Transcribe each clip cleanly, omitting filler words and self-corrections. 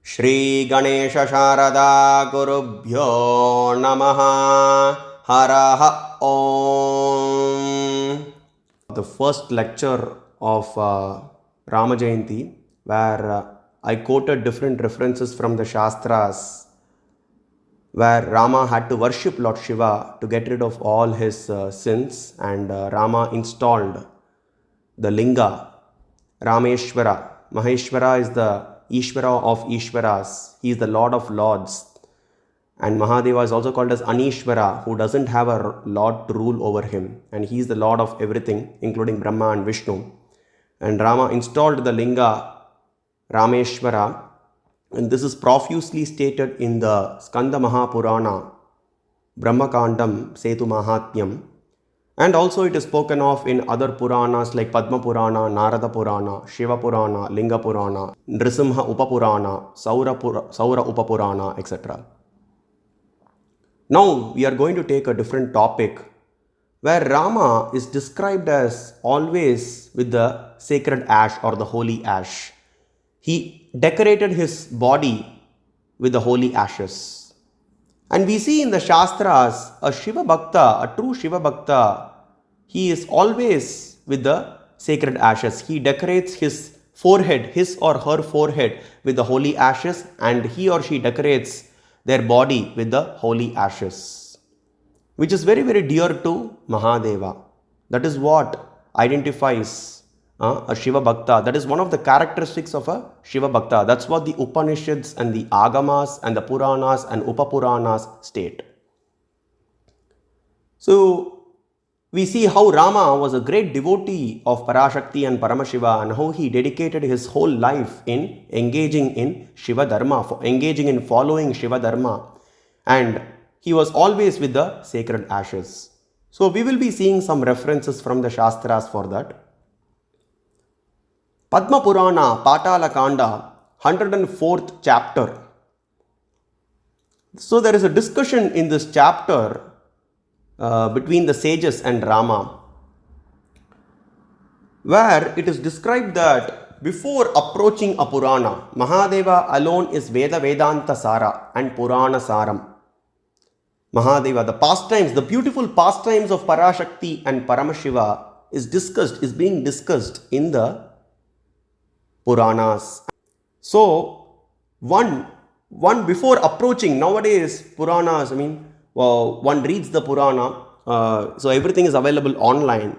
Shri Ganesha Sharada Gurubhyo Namaha Haraha Om. The first lecture of Rama Jayanti, where I quoted different references from the Shastras, where Rama had to worship Lord Shiva to get rid of all his sins, and Rama installed the Linga, Rameshwara. Maheshwara is the Ishvara of Ishvaras. He is the Lord of Lords. And Mahadeva is also called as Anishvara, who doesn't have a Lord to rule over him. And he is the Lord of everything, including Brahma and Vishnu. And Rama installed the Linga, Rameshwara. And this is profusely stated in the Skanda Mahapurana, Brahmakandam, Setu Mahatmyam. And also it is spoken of in other Puranas like Padma Purana, Narada Purana, Shiva Purana, Linga Purana, Nrisimha Upapurana, Saura Upapurana, etc. Now we are going to take a different topic where Rama is described as always with the sacred ash or the holy ash. He decorated his body with the holy ashes. And we see in the Shastras, a Shiva Bhakta, a true Shiva Bhakta, he is always with the sacred ashes. He decorates his forehead, his or her forehead with the holy ashes, and he or she decorates their body with the holy ashes, which is very, very dear to Mahadeva. That is what identifies a Shiva Bhakta. That is one of the characteristics of a Shiva Bhakta. That's what the Upanishads and the Agamas and the Puranas and Upapuranas state. So, we see how Rama was a great devotee of Para Shakti and Parama Shiva, and how he dedicated his whole life in engaging in Shiva Dharma, engaging in following Shiva Dharma. And he was always with the sacred ashes. So, we will be seeing some references from the Shastras for that. Padma Purana, Patala Kanda, 104th chapter. So there is a discussion in this chapter between the sages and Rama, where it is described that before approaching a Purana, Mahadeva alone is Veda Vedanta Sara and Purana Saram. Mahadeva, the pastimes, the beautiful pastimes of Parashakti and Paramashiva is being discussed in the Puranas. So, one before approaching, nowadays Puranas, one reads the Purana, so everything is available online,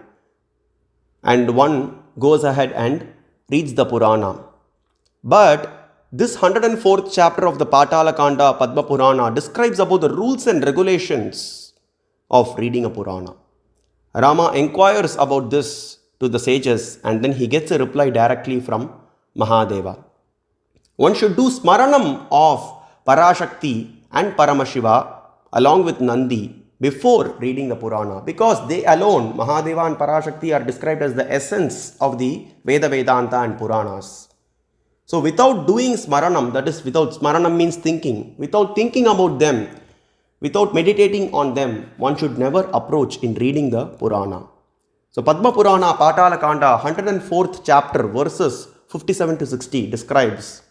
and one goes ahead and reads the Purana. But this 104th chapter of the Patala Kanda Padma Purana describes about the rules and regulations of reading a Purana. Rama enquires about this to the sages, and then he gets a reply directly from Mahadeva. One should do smaranam of Parashakti and Paramashiva along with Nandi before reading the Purana, because they alone, Mahadeva and Parashakti, are described as the essence of the Veda Vedanta and Puranas. So without doing smaranam, that is without smaranam means thinking, without thinking about them, without meditating on them, one should never approach in reading the Purana. So Padma Purana, Patala Kanda, 104th chapter, verses 57 to 60 describes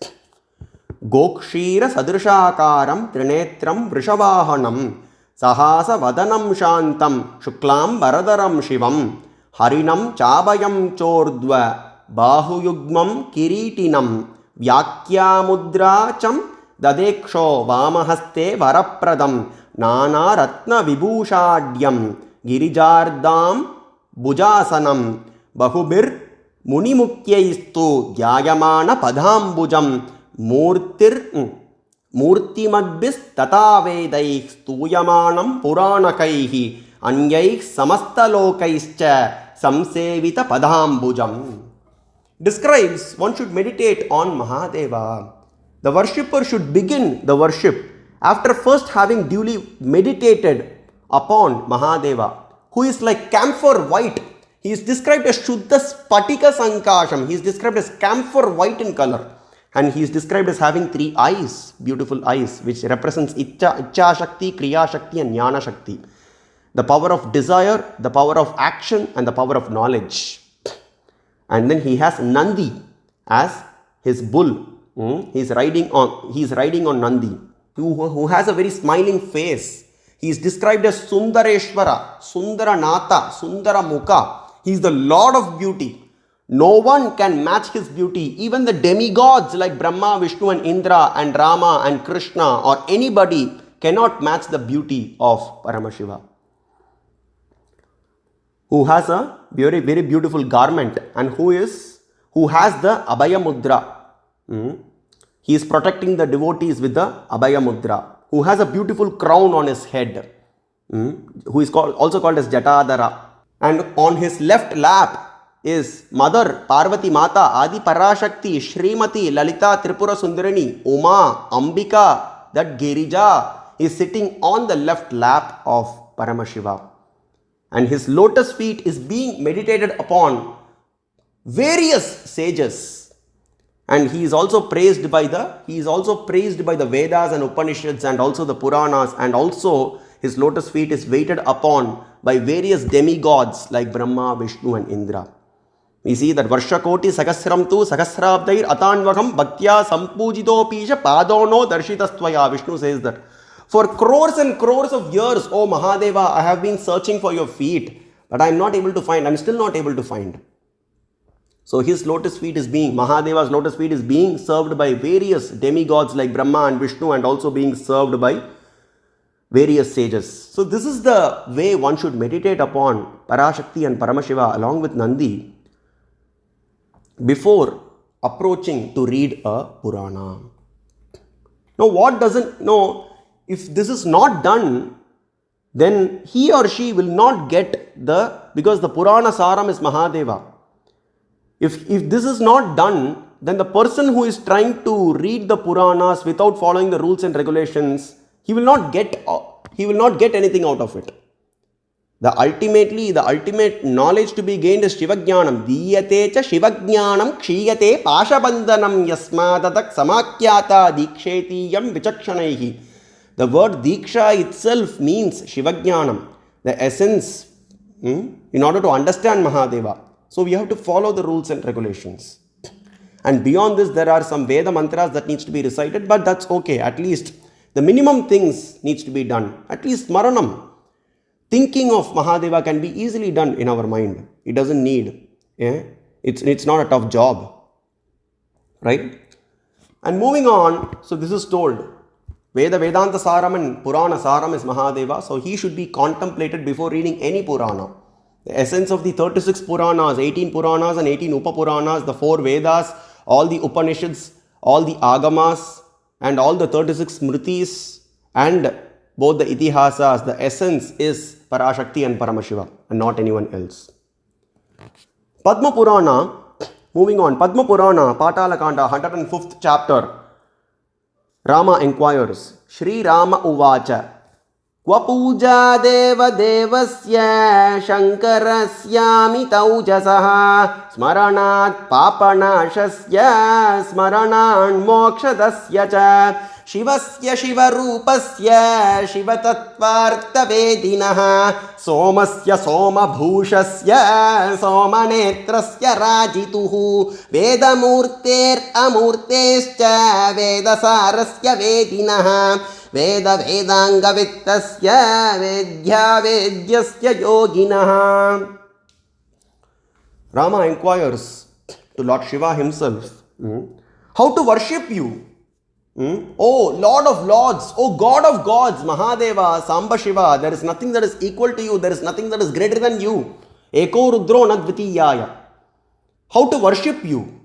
Gokshira Sadrishakaram Trinetram Vrishavahanam Sahasa Vadanam Shantam Shuklam Baradaram Shivam Harinam Chabayam Chordva Bahuyugmam Kiritinam Vyakyamudracham Dadeksho Vamahaste Varapradam Nana Ratna Vibhushadyam Girijardam Bujasanam Bahubir Munimukhyaistu Gyayamana Padhambujam Murtimadbis Tatavedaih Stuyamanam Puranakaihi Anyaih Samastalokaischa Samsevita Padhambujam. Describes one should meditate on Mahadeva. The worshipper should begin the worship after first having duly meditated upon Mahadeva, who is like camphor white. He is described as Shuddha Spatika Sankasham. He is described as camphor white in color. And he is described as having 3 eyes, beautiful eyes, which represents Ichcha Shakti, Kriya Shakti and Jnana Shakti. The power of desire, the power of action and the power of knowledge. And then he has Nandi as his bull, He's riding on Nandi, who has a very smiling face. He is described as Sundareshwara, Sundaranatha, Sundaramukha. He is the Lord of beauty. No one can match his beauty. Even the demigods like Brahma, Vishnu and Indra and Rama and Krishna or anybody cannot match the beauty of Parama Shiva, who has a very, very beautiful garment and who has the Abhaya Mudra. He is protecting the devotees with the Abhaya Mudra, who has a beautiful crown on his head, who is also called as Jatadhara. And on his left lap is Mother Parvati Mata, Adi Para Shakti, Srimati, Lalita, Tripura Sundarani, Uma, Ambika, that Girija is sitting on the left lap of Parama Shiva. And his lotus feet is being meditated upon various sages. And he is also praised by the Vedas and Upanishads and also the Puranas, and also his lotus feet is waited upon by various demigods like Brahma, Vishnu and Indra. We see that Varshakoti Sakasram tu Sakasrabdair Atanvakam Bhaktya Sampujito Pisha Padono Darshitastvaya. Vishnu says that for crores and crores of years, O Mahadeva, I have been searching for your feet, but I am still not able to find. So his lotus feet Mahadeva's lotus feet is being served by various demigods like Brahma and Vishnu, and also being served by various sages. So this is the way one should meditate upon Parashakti and Paramashiva along with Nandi before approaching to read a Purana. Now, if this is not done, then he or she will not get because the Purana Saram is Mahadeva. If this is not done, then the person who is trying to read the Puranas without following the rules and regulations, he will not get anything out of it. The ultimate knowledge to be gained is Shiva Jnanam. Diyate cha Shiva Jnanam kshiyate pashabandhanam yasmadatak samakyata diksheti yam vichakshanaihi. The word Diksha itself means Shiva Jnanam, the essence, in order to understand Mahadeva. So we have to follow the rules and regulations. And beyond this, there are some Veda mantras that needs to be recited, but that's okay. At least the minimum things needs to be done. At least Maranam. Thinking of Mahadeva can be easily done in our mind. It doesn't need. It's not a tough job. Right? And moving on, so this is told. Vedanta Saram and Purana Saram is Mahadeva. So he should be contemplated before reading any Purana. The essence of the 36 Puranas, 18 Puranas and 18 Upapuranas, the 4 Vedas, all the Upanishads, all the Agamas and all the 36 Smritis and both the Itihasas, the essence is Parashakti and Paramashiva and not anyone else. Padma Purana, moving on, Padma Purana, Patala Kanda, 105th chapter. Rama enquires, Shri Rama Uvacha, Kva puja deva devasya shankarasya mitaujasaha smaranat papanashasya smaranan mokshadasya cha Shivasya Shivarupasya Shivatatvartavedinaha Somasya Somabhushasya Somanetrasya Rajituhu Vedamurter Amurtescha Vedasarasya Vedinaha Veda Vedanga Vittasya Vedya Vedyasya Yoginaha. Rama enquires to Lord Shiva himself, how to worship you. Oh Lord of Lords, oh God of Gods, Mahadeva, Samba Shiva, there is nothing that is equal to you, there is nothing that is greater than you. Eko Rudro Nadvitiyaya. How to worship you.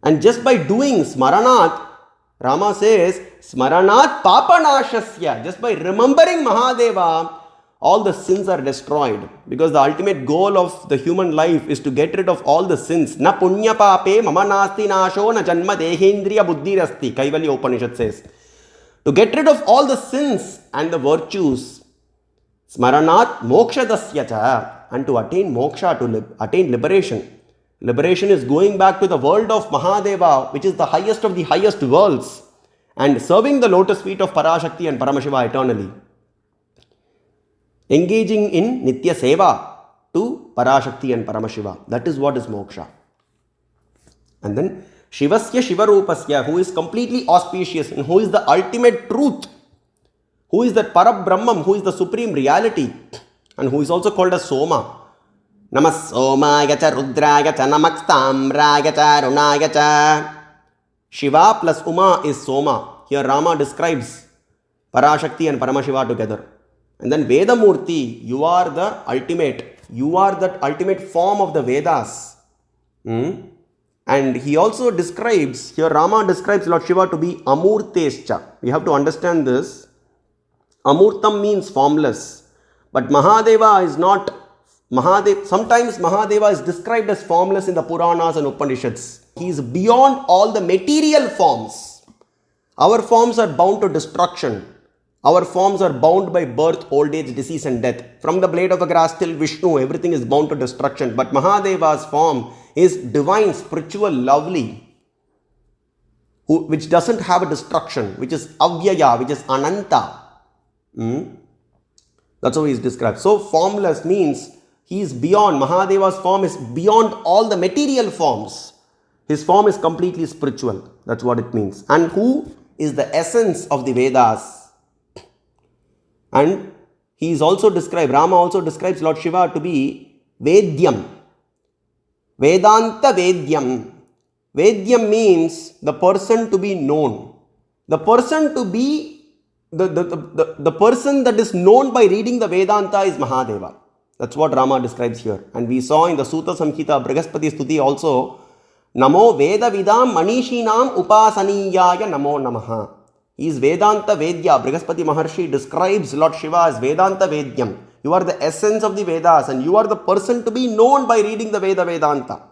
And just by doing Smaranat, Rama says, Smaranat Papanashasya, just by remembering Mahadeva, all the sins are destroyed. Because the ultimate goal of the human life is to get rid of all the sins. Na punya pape mama nasti nasho na janma dehendriya buddhi rasti. Kaivalya Upanishad says. To get rid of all the sins and the virtues. Smaranat moksha dasya. And to attain moksha, to attain liberation. Liberation is going back to the world of Mahadeva, which is the highest of the highest worlds. And serving the lotus feet of Parashakti and Paramashiva eternally. Engaging in Nitya Seva to Parashakti and Paramashiva. That is what is moksha. And then Shivasya Shivarupasya, who is completely auspicious and who is the ultimate truth, who is that Parabrahman, who is the supreme reality, and who is also called as Soma. Namas Somaya cha Rudraya cha Namak Tamraya cha Runaya cha. Shiva plus Uma is Soma. Here Rama describes Para Shakti and Parama Shiva together. And then Vedamurti, you are the ultimate. You are the ultimate form of the Vedas. And he also describes, here Rama describes Lord Shiva to be Amurtescha. We have to understand this. Amurtam means formless. But Mahadeva is not sometimes Mahadeva is described as formless in the Puranas and Upanishads. He is beyond all the material forms. Our forms are bound to destruction. Our forms are bound by birth, old age, disease and death. From the blade of a grass till Vishnu, everything is bound to destruction. But Mahadeva's form is divine, spiritual, lovely, which doesn't have a destruction, which is avyaya, which is ananta. That's how he is described. So formless means he is beyond, Mahadeva's form is beyond all the material forms. His form is completely spiritual. That's what it means. And who is the essence of the Vedas. And he is also described, Rama also describes Lord Shiva to be Vedyam. Vedanta Vedyam. Vedyam means the person to be known. The person to be, the person that is known by reading the Vedanta is Mahadeva. That's what Rama describes here. And we saw in the Sutta Samhita, Brihaspati Stuti also, Namo Veda Vidam Manishinam Upasaniyaya Namo Namaha. He is Vedanta Vedya. Brihaspati Maharshi describes Lord Shiva as Vedanta Vedyam. You are the essence of the Vedas and you are the person to be known by reading the Vedanta.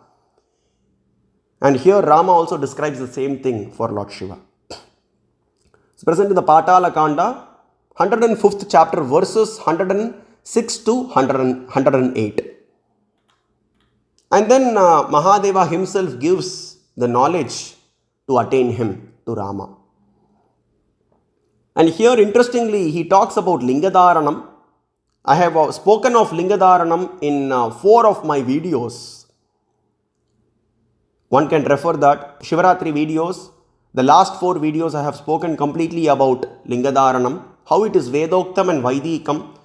And here Rama also describes the same thing for Lord Shiva. It's present in the Patala Kanda, 105th chapter, verses 106 to 108. And then Mahadeva himself gives the knowledge to attain him, to Rama. And here interestingly he talks about Lingadaranam. I have spoken of Lingadaranam in 4 of my videos. One can refer that. Shivaratri videos. The last 4 videos I have spoken completely about Lingadaranam. How it is Vedoktam and Vaidikam.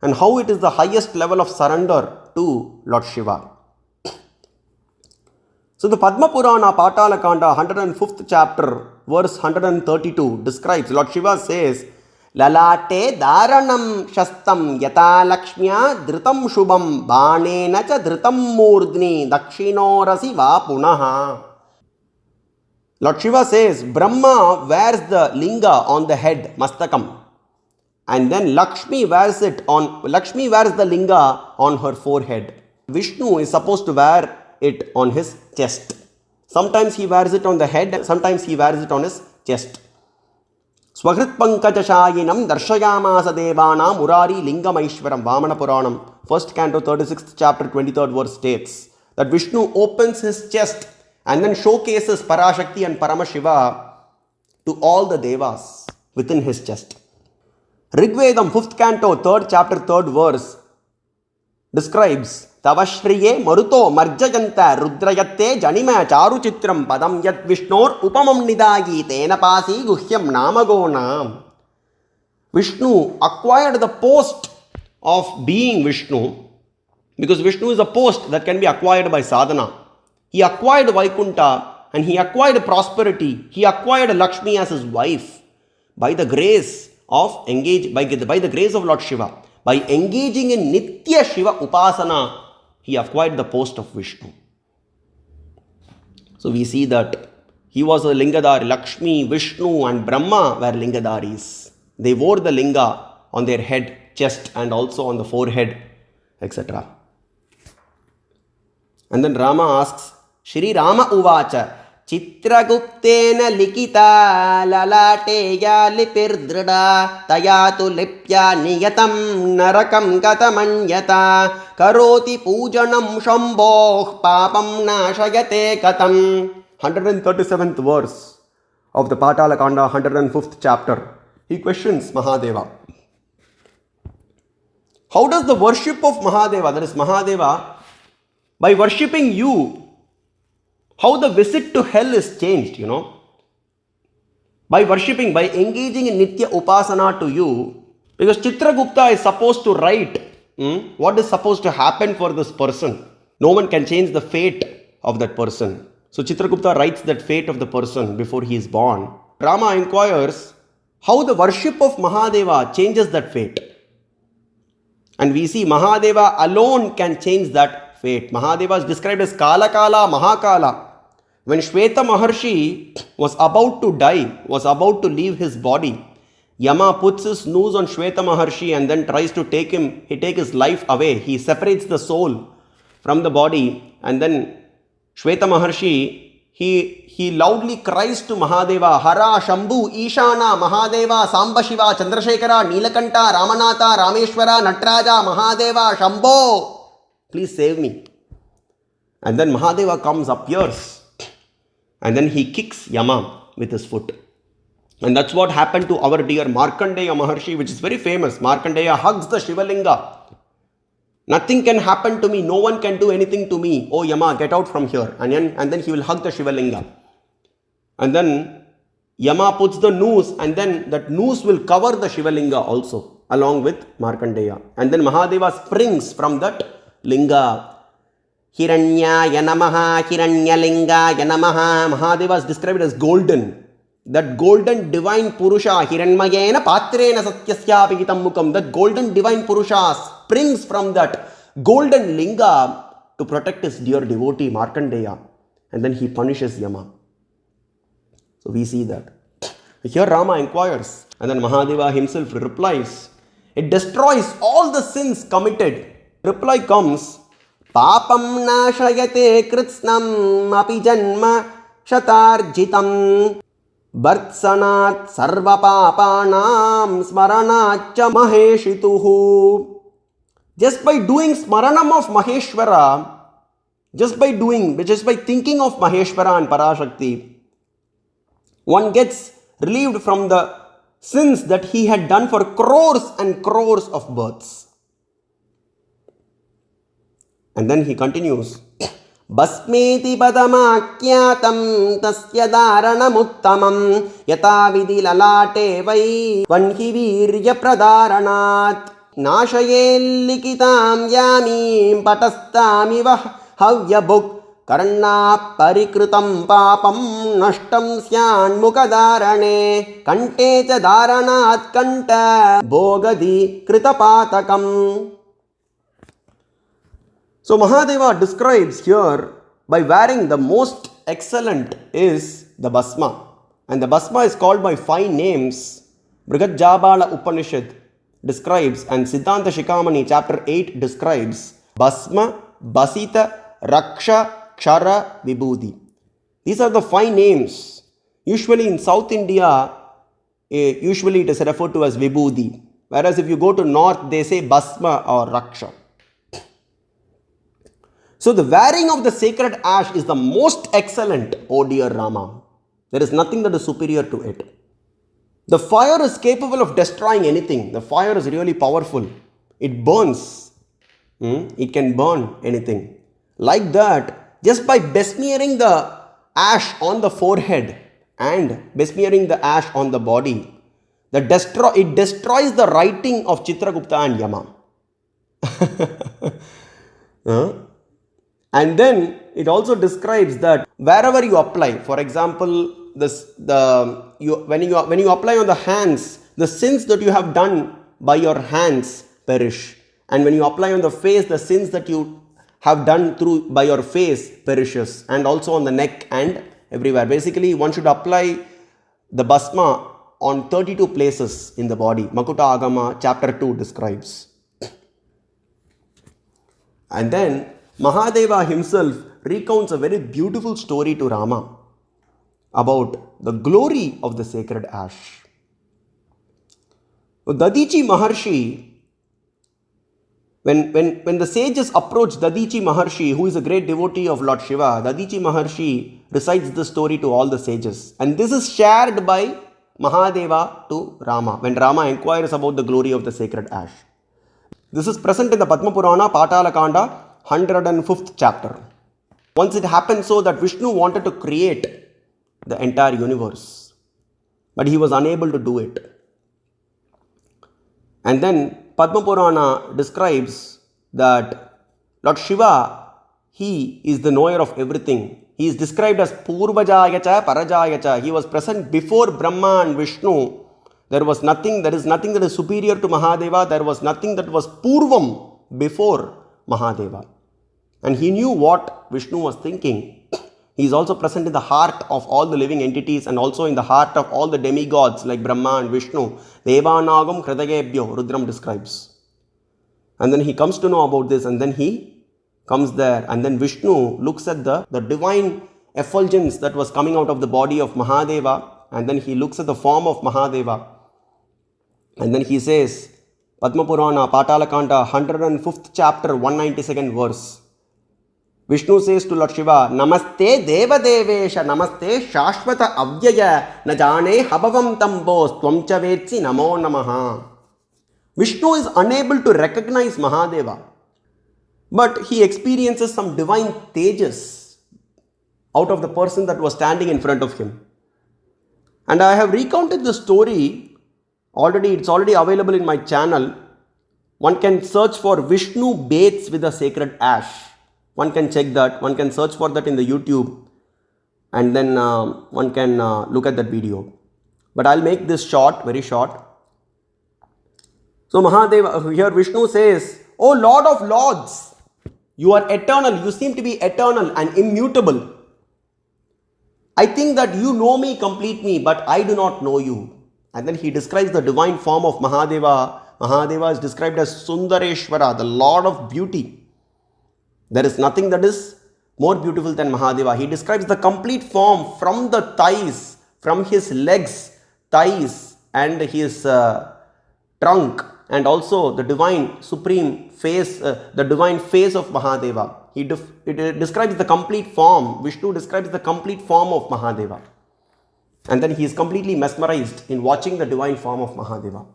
And how it is the highest level of surrender to Lord Shiva. So the Padma Purana Patala Kanda 105th chapter verse 132 describes, Lord Shiva says, Lalate Dharanam Shastam Yata Lakshmya Dhritam Shubham Bhanena Cha Dhritam Murdni Dakshinorasi Va Punaha. Lord Shiva says, Brahma wears the linga on the head, Mastakam. And then Lakshmi wears the linga on her forehead. Vishnu is supposed to wear it on his chest. Sometimes he wears it on the head, sometimes he wears it on his chest. Swagrit Pankajashayinam Darshayamasa Devana Murari Lingam Aishwaram Vamana Puranam. 1st canto 36th chapter 23rd verse states that Vishnu opens his chest and then showcases Para Shakti and Parama Shiva to all the devas within his chest. Rigvedam 5th canto 3rd chapter 3rd verse describes Tavashriye Maruto Marjayanta Rudrayate Janima Charuchitram Padam Yat Vishnor Upamam Nidagi Tenapasi Guhyam Namagonam. Vishnu acquired the post of being Vishnu because Vishnu is a post that can be acquired by sadhana. He acquired Vaikunta and he acquired prosperity. He acquired Lakshmi as his wife by the grace of by the grace of Lord Shiva. By engaging in Nitya Shiva Upasana, he acquired the post of Vishnu. So we see that he was a Lingadari. Lakshmi, Vishnu and Brahma were Lingadaris. They wore the linga on their head, chest and also on the forehead, etc. And then Rama asks, Shri Rama Uvacha, Chitraguptena likita lalateya lipirdrida tayatu lipya niyatam narakam katamanyata karoti pujanam shambhoh papam nashayate katam. 137th verse of the Patala Kanda, 105th chapter. He questions Mahadeva. How does the worship of Mahadeva, that is Mahadeva, by worshipping you, how the visit to hell is changed, by worshipping, by engaging in Nitya Upasana to you, because Chitragupta is supposed to write what is supposed to happen for this person. No one can change the fate of that person. So Chitragupta writes that fate of the person before he is born. Rama inquires how the worship of Mahadeva changes that fate. And we see Mahadeva alone can change that fate. Mahadeva is described as Kala Kala, Mahakala. When Shweta Maharshi was about to die, was about to leave his body, Yama puts his noose on Shweta Maharshi and then tries to take his life away. He separates the soul from the body, and then Shweta Maharshi, he loudly cries to Mahadeva, Hara, Shambhu, Ishana, Mahadeva, Samba Shiva, Chandrasekhara, Nilakanta, Ramanatha, Rameshwara, Natraja, Mahadeva, Shambho, please save me. And then Mahadeva appears, and then he kicks Yama with his foot. And that's what happened to our dear Markandeya Maharshi, which is very famous. Markandeya hugs the Shivalinga. Nothing can happen to me. No one can do anything to me. Oh Yama, get out from here. And then he will hug the Shivalinga. And then Yama puts the noose, and then that noose will cover the Shivalinga also, along with Markandeya. And then Mahadeva springs from that linga. Hiranya Yanamaha, Hiranya Linga Yanamaha. Mahadeva is described as golden. That golden divine Purusha, Hiranmayena Patrena Satyasya Pigitam Mukam, that golden divine Purusha springs from that golden linga to protect his dear devotee Markandeya. And then he punishes Yama. So we see that. Here Rama inquires, and then Mahadeva himself replies. It destroys all the sins committed. Reply comes, Papam nashayate kritsnam api janma shatarjitam. Bartsanat sarva papanam smaranacha maheshituhu. Just by doing smaranam of Maheshwara, just by thinking of Maheshwara and Parashakti, one gets relieved from the sins that he had done for crores and crores of births. And then he continues, Bhasmeti padamakkyatam tasya dharanamuttamam yata vidhi lalate vai vanhi virya pradaranat nashaye likitam yami patastami vah havyabhuk karna parikrutam papam nashtam syan mukhadarane kante cha dharanat kanta bhogadi kritapatakam. So Mahadeva describes here by wearing the most excellent is the Bhasma. And the Bhasma is called by 5 names. Brihad Upanishad describes, and Siddhanta Shikamani chapter 8 describes Bhasma, Basita, Raksha, Kshara, Vibhudi. These are the 5 names. Usually in South India, usually it is referred to as Vibhudi. Whereas if you go to North, they say Bhasma or Raksha. So the wearing of the sacred ash is the most excellent, O dear Rama. There is nothing that is superior to it. The fire is capable of destroying anything. The fire is really powerful. It burns. It can burn anything. Like that, just by besmearing the ash on the forehead and besmearing the ash on the body, it destroys the writing of Chitragupta and Yama. And then it also describes that wherever you apply, for example, when you apply on the hands, the sins that you have done by your hands perish. And when you apply on the face, the sins that you have done by your face perishes. And also on the neck and everywhere. Basically, one should apply the Bhasma on 32 places in the body. Makuta Agama chapter 2 describes. And then Mahadeva himself recounts a very beautiful story to Rama about the glory of the sacred ash. Dadichi Maharshi, when the sages approach Dadichi Maharshi, who is a great devotee of Lord Shiva, Dadichi Maharshi recites the story to all the sages. And this is shared by Mahadeva to Rama, when Rama inquires about the glory of the sacred ash. This is present in the Padma Purana, Patala Kanda, 105th chapter. Once it happened so that Vishnu wanted to create the entire universe, but he was unable to do it. And then Padma Purana describes that Lord Shiva, he is the knower of everything. He is described as Purvajayacha Parajayacha. He was present before Brahma and Vishnu. There is nothing that is superior to Mahadeva. There was nothing that was Purvam before Mahadeva. And he knew what Vishnu was thinking. He is also present in the heart of all the living entities and also in the heart of all the demigods like Brahma and Vishnu. Devanagam Hridagebhyo, Rudram describes. And then he comes to know about this, and then he comes there, and then Vishnu looks at the divine effulgence that was coming out of the body of Mahadeva, and then he looks at the form of Mahadeva, and then he says, Padma Purana, Patalakanda, 105th chapter, 192nd verse. Vishnu says to Lord Shiva, Namaste Deva Devesha, Namaste Shashvata Avyaya, Najane Habavam Tambos, Twamcha Vetsi Namo Namaha. Vishnu is unable to recognize Mahadeva, but he experiences some divine tejas out of the person that was standing in front of him. And I have recounted the story already, it's already available in my channel. One can search for Vishnu bathes with a sacred ash. One can check that, one can search for that in the YouTube, and then one can look at that video. But I'll make this short, very short. So Mahadeva, here Vishnu says, O Lord of Lords, you are eternal, you seem to be eternal and immutable. I think that you know me, complete me, but I do not know you. And then he describes the divine form of Mahadeva. Mahadeva is described as Sundareshwara, the Lord of beauty. There is nothing that is more beautiful than Mahadeva. He describes the complete form from the thighs, from his legs, thighs, and his trunk, and also the divine supreme face, the divine face of Mahadeva. It describes the complete form. Vishnu describes the complete form of Mahadeva. And then he is completely mesmerized in watching the divine form of Mahadeva.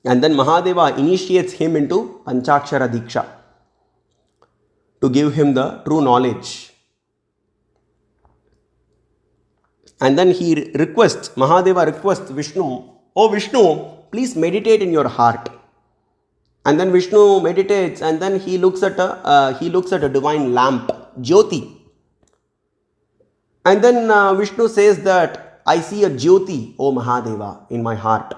And then Mahadeva initiates him into Panchakshara Diksha to give him the true knowledge. And then Mahadeva requests Vishnu, Oh Vishnu, please meditate in your heart. And then Vishnu meditates, and then he looks at a divine lamp, Jyoti. And then Vishnu says that I see a Jyoti, O Mahadeva, in my heart.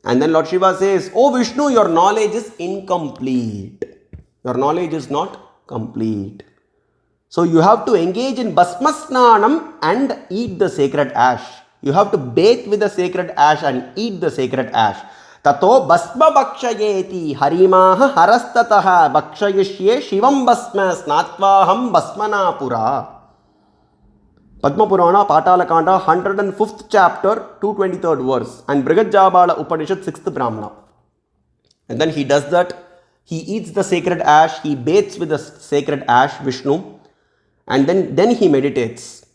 And then Lord Shiva says, Oh Vishnu, your knowledge is incomplete. Your knowledge is not complete. So you have to engage in Bhasma Snanam and eat the sacred ash. You have to bathe with the sacred ash and eat the sacred ash. Tato Bhasma Bhakshayeti Harimaha Harastataha Bhakshayishye Shivam Bhasma Snatvaham Bhasmana Pura. Padma Purana, Patalakanda, 105th chapter, 223rd verse, and Brigajabala Upanishad, 6th Brahmana. And then he does that. He eats the sacred ash, he bathes with the sacred ash, Vishnu, and then he meditates.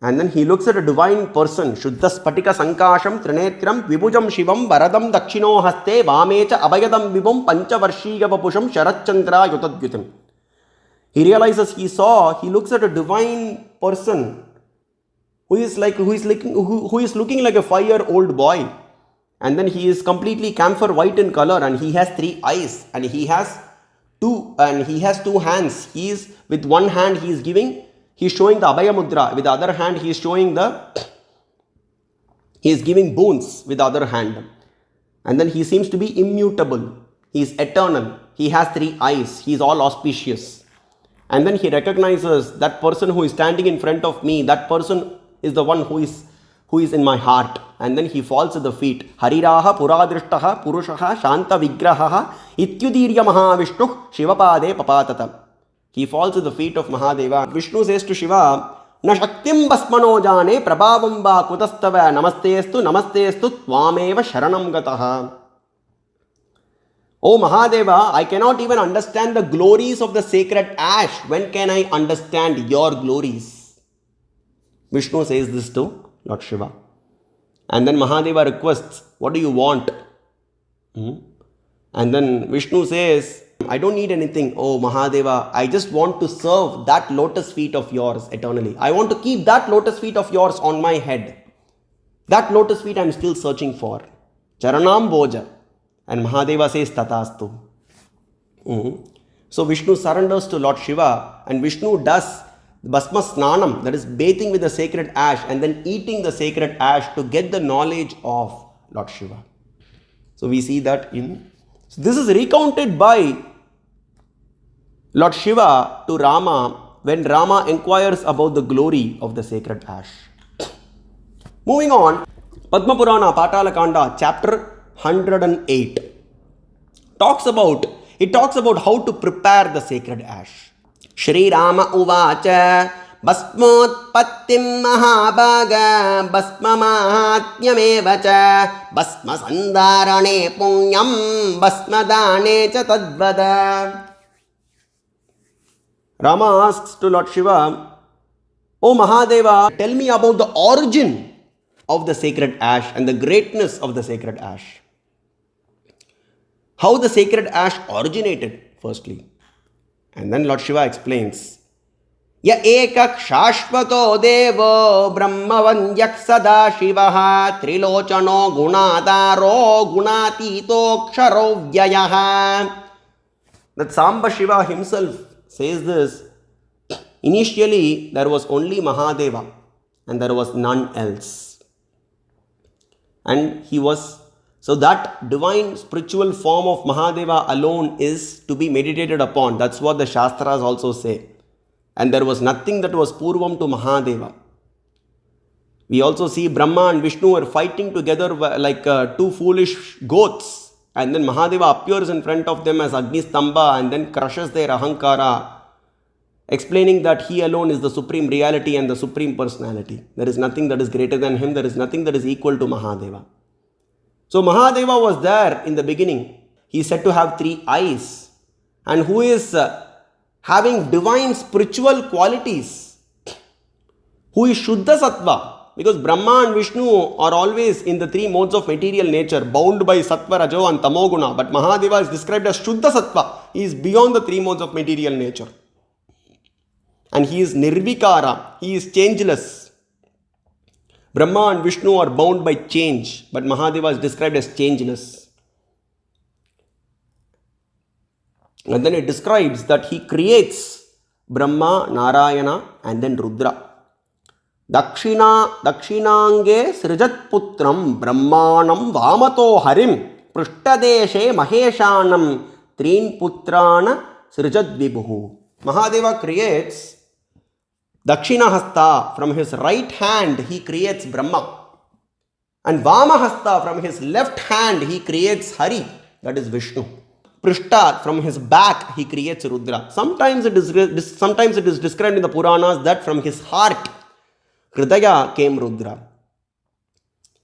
And then he looks at a divine person, Shuddha Spatika Sankasham Trinetram Vibhujam Shivam Varadam Dakshino Haste Vamecha Abhayadam Vibhum Panchavarshika Vapusham Sharachandra Yutadgyutam. He realizes he looks at a divine person who is looking like a 5-year-old boy, and then he is completely camphor white in color, and he has 3 eyes, and he has 2 hands. He is, with one hand he is showing the Abhaya Mudra, with the other hand he is giving boons with the other hand. And then he seems to be immutable, he is eternal, he has 3 eyes, he is all auspicious. And then he recognizes that person who is standing in front of me, that person is the one who is in my heart. And then he falls at the feet. Hariraha Puradrishtaha Purushaha Shanta Vigrahaha Ityudirya Mahavishnu Shivapade Papatata. He falls at the feet of Mahadeva. Vishnu says to Shiva, Na Shaktim Basmano Jane Prabhavam Va Kutastava Namastestu Tvameva Sharanam Gataha. Oh Mahadeva, I cannot even understand the glories of the sacred ash. When can I understand your glories? Vishnu says this to Lord Shiva. And then Mahadeva requests, what do you want? And then Vishnu says, I don't need anything. Oh Mahadeva, I just want to serve that lotus feet of yours eternally. I want to keep that lotus feet of yours on my head. That lotus feet I am still searching for. Charanam Boja. And Mahadeva says Tatastu. So Vishnu surrenders to Lord Shiva, and Vishnu does Bhasma Snanam, that is bathing with the sacred ash and then eating the sacred ash to get the knowledge of Lord Shiva. So we see that so this is recounted by Lord Shiva to Rama when Rama enquires about the glory of the sacred ash. Moving on, Padma Purana Patala Kanda chapter 108 talks about how to prepare the sacred ash. Shri Rama Uvacha Bhasmotpattim Mahabhaga Bhasma Mahatmyamevacha Bhasma Sandarane Punyam Bhasma Dane Cha Tadvada. Rama asks to Lord Shiva, O Mahadeva, tell me about the origin of the sacred ash and the greatness of the sacred ash. How the sacred ash originated, firstly. And then Lord Shiva explains, Ya ekak shashvato devo brahmavandyak sada shivaha trilochano gunadaro gunatito ksharo vyayaha. That Samba Shiva himself says this. Initially, there was only Mahadeva and there was none else. And he was, so that divine spiritual form of Mahadeva alone is to be meditated upon. That's what the Shastras also say. And there was nothing that was Purvam to Mahadeva. We also see Brahma and Vishnu were fighting together like two foolish goats. And then Mahadeva appears in front of them as Agni Stamba and then crushes their Ahankara, explaining that he alone is the supreme reality and the supreme personality. There is nothing that is greater than him. There is nothing that is equal to Mahadeva. So Mahadeva was there in the beginning. He is said to have 3 eyes. And who is having divine spiritual qualities. Who is Shuddha Sattva. Because Brahma and Vishnu are always in the 3 modes of material nature, bound by Sattva, Rajo and Tamoguna. But Mahadeva is described as Shuddha Sattva. He is beyond the 3 modes of material nature. And he is Nirvikara. He is changeless. Brahma and Vishnu are bound by change. But Mahadeva is described as changeless. And then it describes that he creates Brahma, Narayana and then Rudra. Dakshinange srijat putram brahmanam vamato harim prishtadeshe maheshanam trin putrana srijat vibhu. Mahadeva creates Dakshinahasta, from his right hand he creates Brahma. And Vamahasta, from his left hand he creates Hari, that is Vishnu. Prishta, from his back he creates Rudra. Sometimes it is described in the Puranas that from his heart, Hridaya, came Rudra.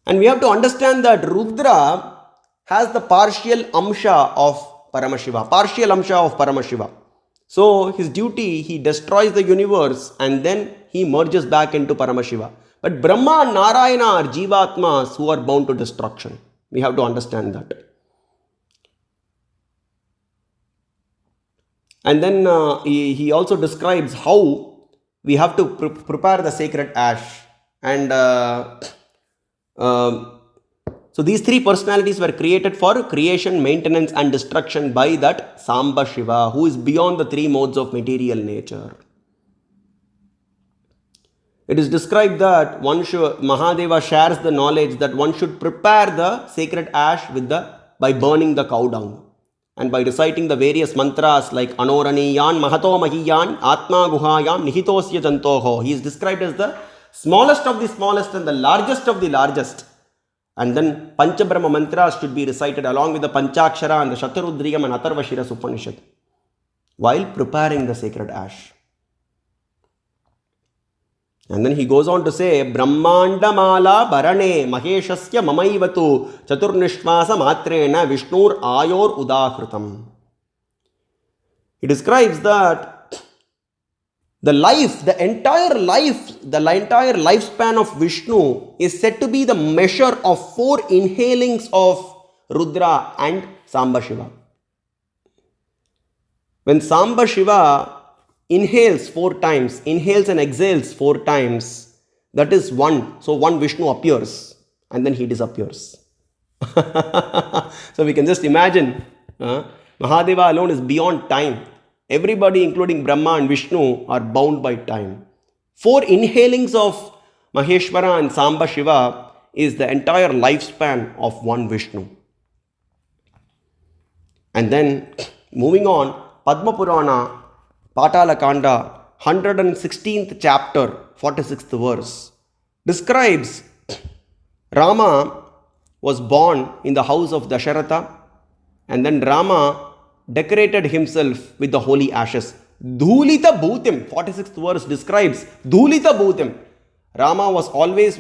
And we have to understand that Rudra has the partial amsha of Parama Shiva, Parama Shiva. So his duty, he destroys the universe and then he merges back into Parama Shiva. But Brahma and Narayana are Jivatmas who are bound to destruction. We have to understand that. And then he also describes how we have to prepare the sacred ash. And so these 3 personalities were created for creation, maintenance and destruction by that Samba Shiva, who is beyond the 3 modes of material nature. It is described that Mahadeva shares the knowledge that one should prepare the sacred ash by burning the cow dung. And by reciting the various mantras like Anoraniyan, Mahato Mahiyan, Atma Guhayam, Nihitosya Jantoho. He is described as the smallest of the smallest and the largest of the largest. And then Panchabrahma mantras should be recited along with the Panchakshara and the Shatarudriyam and Atharvashiras Upanishad while preparing the sacred ash. And then he goes on to say, Brahmandamala Bharane Maheshasya Mamaivatu Chaturnishvasa Matrena Vishnur Ayor Udahritam. He describes that the entire lifespan of Vishnu is said to be the measure of 4 inhalings of Rudra and Samba Shiva. When Samba Shiva inhales 4 times, inhales and exhales 4 times, that is one. So one Vishnu appears and then he disappears. So we can just imagine, Mahadeva alone is beyond time. Everybody, including Brahma and Vishnu, are bound by time. 4 inhalings of Maheshwara and Samba Shiva is the entire lifespan of one Vishnu. And then, moving on, Padma Purana, Patala Kanda, 116th chapter, 46th verse, describes Rama was born in the house of Dasharatha, and then Rama decorated himself with the holy ashes. Dhulita Bhutim, 46th verse describes Dhulita Bhutim. Rama was always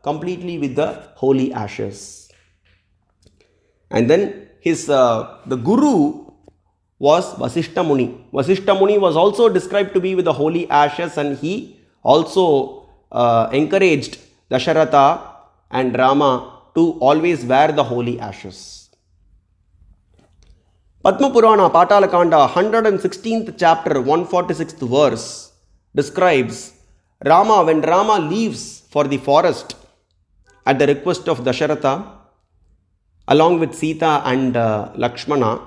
completely with the holy ashes. And then the guru was Vasishta Muni. Vasishta Muni was also described to be with the holy ashes, and he also encouraged Dasharatha and Rama to always wear the holy ashes. Padma Purana, Patala Kanda, 116th chapter, 146th verse describes Rama, when Rama leaves for the forest at the request of Dasharatha, along with Sita and Lakshmana,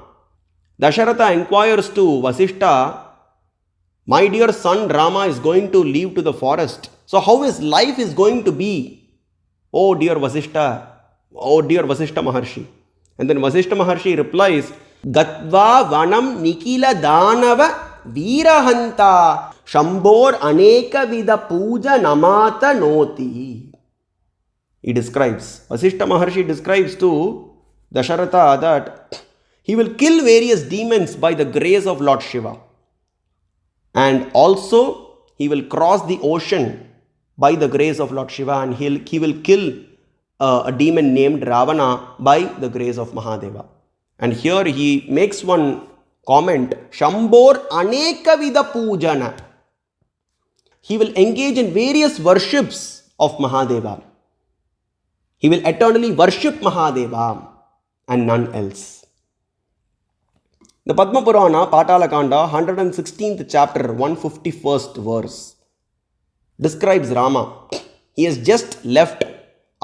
Dasharatha inquires to Vasishta, my dear son Rama is going to leave to the forest. So how his life is going to be? Oh dear Vasishta Maharshi. And then Vasishta Maharshi replies, Gatva vanam nikila danava virahanta shambor aneka vida puja namata noti. He describes, Vasishta Maharshi describes to Dasharatha that he will kill various demons by the grace of Lord Shiva. And also he will cross the ocean by the grace of Lord Shiva, and he will kill a demon named Ravana by the grace of Mahadeva. And here he makes one comment, Shambor Aneka Vida Pujana. He will engage in various worships of Mahadeva. He will eternally worship Mahadeva and none else. The Padma Purana, Patala Kanda, 116th chapter, 151st verse, describes Rama. He has just left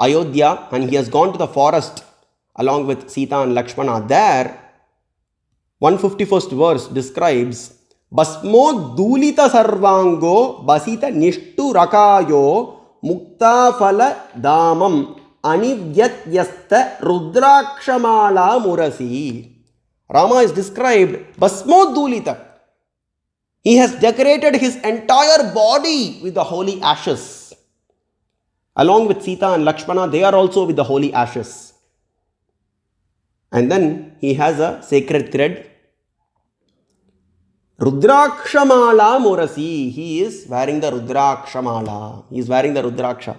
Ayodhya and he has gone to the forest along with Sita and Lakshmana. There, 151st verse describes Bhasmo Dulita Sarvango Basita Nishtu Rakayo Mukta Phala Damam Anivyat Rudrakshamala Murasi. Rama is described Bhasmo Dulita. He has decorated his entire body with the holy ashes. Along with Sita and Lakshmana, they are also with the holy ashes. And then he has a sacred thread. Rudrakshamala Murasi. He is wearing the Rudrakshamala. He is wearing the Rudraksha.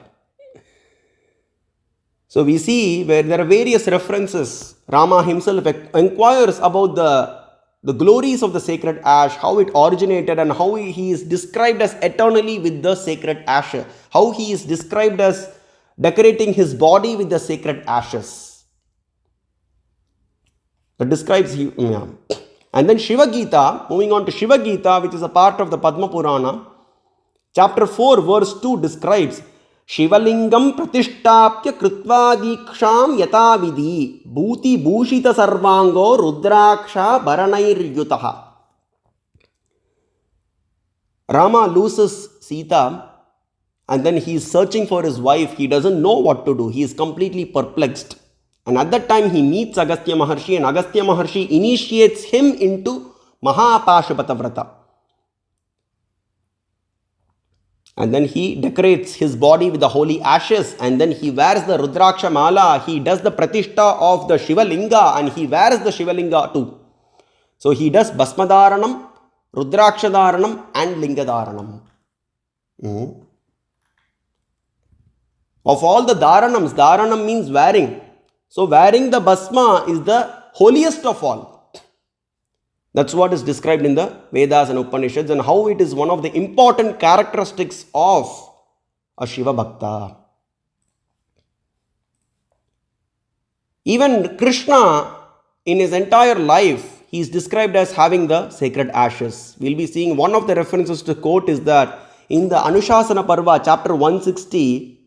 So we see where there are various references. Rama himself enquires about the glories of the sacred ash, how it originated and how he is described as eternally with the sacred ash, how he is described as decorating his body with the sacred ashes. That describes him. Yeah. And then Shiva Gita, moving on to Shiva Gita, which is a part of the Padma Purana, chapter 4 verse 2 describes Shivalingam pratishtapya krutva diksham yata vidhi bhuti bhushita sarvango rudraksha baranairyutaha. Rama loses Sita and then he is searching for his wife. He doesn't know what to do. He is completely perplexed. And at that time he meets Agastya Maharshi, and Agastya Maharshi initiates him into Mahapashupata Vrata. And then he decorates his body with the holy ashes, and then he wears the Rudraksha Mala. He does the Pratishtha of the Shiva Linga, and he wears the Shiva Linga too. So he does Bhasma Dharanam, Rudraksha Dharanam and Linga Dharanam. Of all the Dharanams, Dharanam means wearing. So wearing the Bhasma is the holiest of all. That's what is described in the Vedas and Upanishads, and how it is one of the important characteristics of a Shiva Bhakta. Even Krishna, in his entire life, he is described as having the sacred ashes. We'll be seeing one of the references to quote is that in the Anushasana Parva, chapter 160,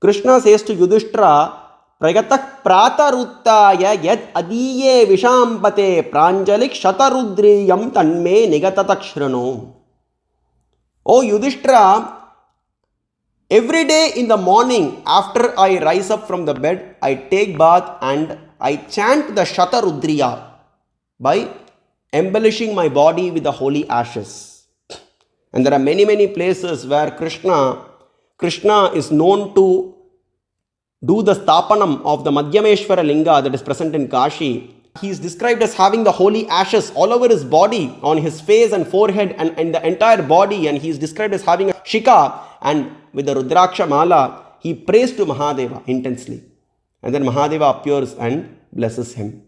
Krishna says to Yudhishthira, Prayatak prataruttaya yad adiye vishampate pranjalik shatarudriyam tanme nigatatak shrano. O Yudhishthira, every day in the morning after I rise up from the bed, I take bath and I chant the Shatarudriya by embellishing my body with the holy ashes. And there are many places where Krishna is known to do the stapanam of the Madhyameshwara Linga that is present in Kashi. He is described as having the holy ashes all over his body, on his face and forehead and in the entire body, and he is described as having a shika, and with the Rudraksha Mala, he prays to Mahadeva intensely. And then Mahadeva appears and blesses him.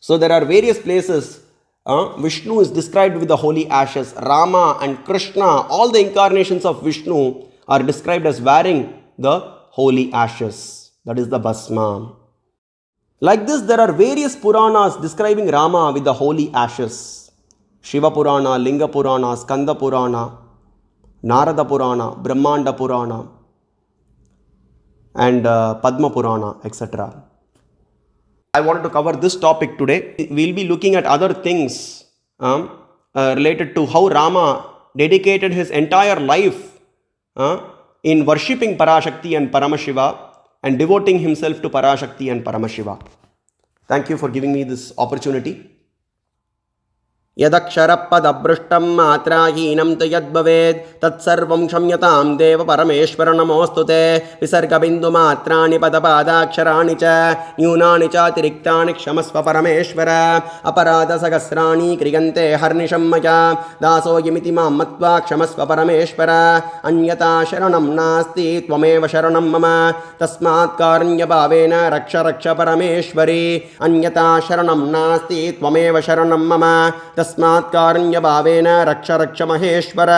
So there are various places Vishnu is described with the holy ashes. Rama and Krishna, all the incarnations of Vishnu are described as wearing the holy ashes. That is the Bhasma. Like this, there are various Puranas describing Rama with the holy ashes. Shiva Purana, Linga Purana, Skanda Purana, Narada Purana, Brahmanda Purana, and Padma Purana, etc. I wanted to cover this topic today. We'll be looking at other things related to how Rama dedicated his entire life in worshipping Para Shakti and Parama Shiva and devoting himself to Para Shakti and Parama Shiva. Thank you for giving me this opportunity. यदक्षरपदभ्रष्टं मात्राहीनं तु यद्भवेत् तत्सर्वं क्षम्यतां देव परमेश्वर नमोऽस्तुते विसर्गबिन्दुमात्राणि पदपादाक्षराणि च न्यूनानि चातिरिक्तानि क्षमस्व परमेश्वर अपराधसहस्राणि क्रियन्ते हर्निशं मया दासोऽयमिति मां मत्वा क्षमस्व परमेश्वर अन्यथा शरणं नास्ति त्वमेव शरणं मम तस्मात् कारुण्यभावेन रक्ष रक्ष परमेश्वरी अन्यथा शरणं नास्ति त्वमेव शरणं मम तस्मात् कारुण्यभावेन रक्ष रक्ष महेश्वर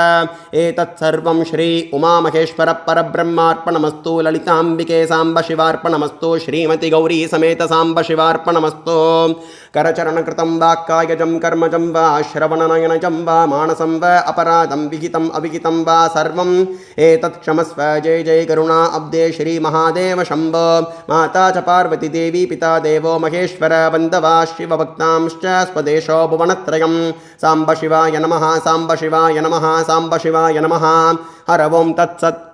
एतत् सर्वं श्री उमा महेश्वर परब्रह्मार्पणमस्तु ललिताम्बिके साम्ब शिवार्पणमस्तु श्रीमति गौरी समेत साम्ब शिवार्पणमस्तु करचरणकृतं वा कायजं कर्मजं वा श्रवणनयनजं वा मानसं वा अपराधं विहितं अविहितं वा सर्वं एतत् क्षमस्व जय जय करुणा अब्दे श्री महादेव शम्भो माता च पार्वती देवी पिता देवो महेश्वर बन्धवा शिवभक्तांश्च स्वदेशो भुवनत्रयम् साम्ब शिवाय नमः साम्ब शिवाय नमः साम्ब शिवाय नमः हर ओं तत्सत्